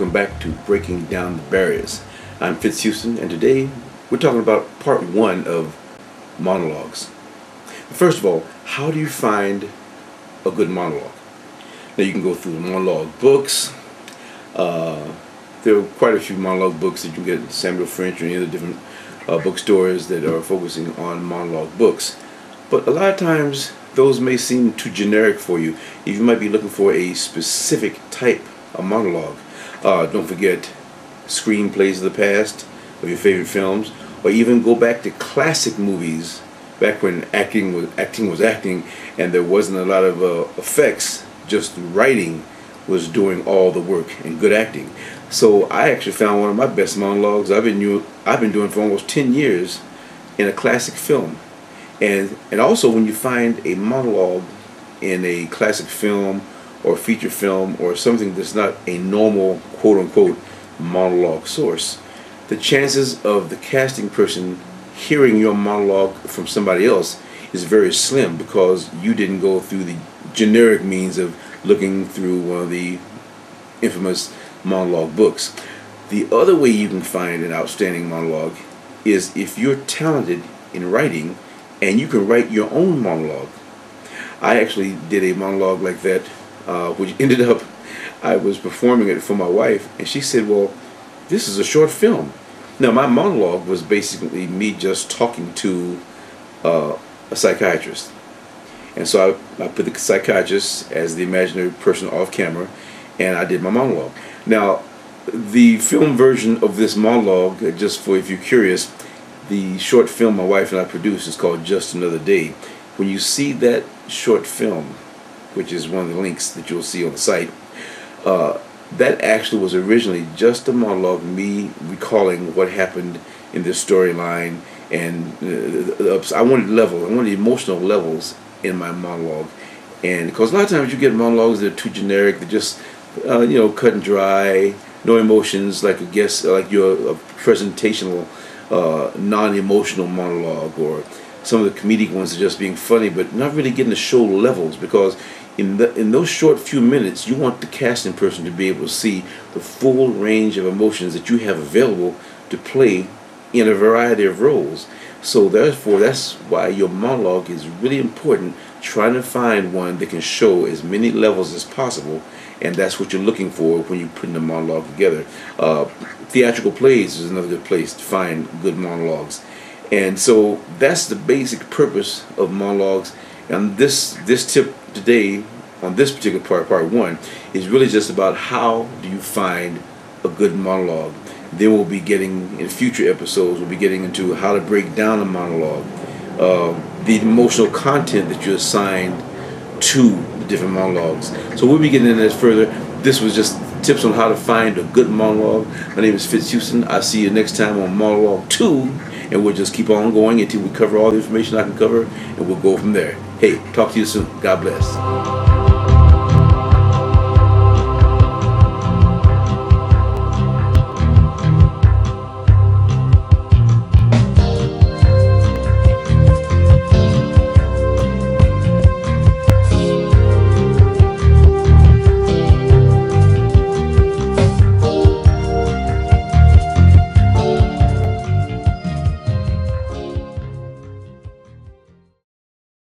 welcome back to Breaking Down the Barriers. I'm Fitz Houston, and today we're talking about part one of monologues. First of all, how do you find a good monologue? Now you can go through the monologue books. There are quite a few monologue books that you can get at Samuel French or any other different bookstores that are focusing on monologue books. But a lot of times those may seem too generic for you. If you might be looking for a specific type of monologue. Don't forget screenplays of the past, of your favorite films, or even go back to classic movies back when acting was acting and there wasn't a lot of effects, just writing was doing all the work and good acting. So I actually found one of my best monologues I've been doing for almost 10 years in a classic film. And also when you find a monologue in a classic film or feature film or something that's not a normal quote-unquote monologue source, the chances of the casting person hearing your monologue from somebody else is very slim because you didn't go through the generic means of looking through one of the infamous monologue books. The other way you can find an outstanding monologue is if you're talented in writing and you can write your own monologue. I actually did a monologue like that, which ended up, I was performing it for my wife, and she said, well, this is a short film. Now, my monologue was basically me just talking to a psychiatrist. And so I put the psychiatrist as the imaginary person off camera, and I did my monologue. Now, the film version of this monologue, just for if you're curious, the short film my wife and I produced is called Just Another Day. When you see that short film, which is one of the links that you'll see on the site, that actually was originally just a monologue, me recalling what happened in this storyline, and I wanted emotional levels in my monologue. And because a lot of times you get monologues that are too generic, they're just cut and dry, no emotions, like your presentational non-emotional monologue, or some of the comedic ones are just being funny but not really getting the show levels, because in those short few minutes you want the casting person to be able to see the full range of emotions that you have available to play in a variety of roles. So therefore that's why your monologue is really important, trying to find one that can show as many levels as possible, and that's what you're looking for when you're putting a monologue together. Theatrical plays is another good place to find good monologues. And so that's the basic purpose of monologues. And this tip today on this particular part one, is really just about how do you find a good monologue. Then we'll be getting, in future episodes, we'll be getting into how to break down a monologue, the emotional content that you assign to the different monologues. So we'll be getting into that further. This was just tips on how to find a good monologue. My name is Fitz Houston. I'll see you next time on Monologue 2, and we'll just keep on going until we cover all the information I can cover, and we'll go from there. Hey, talk to you soon. God bless.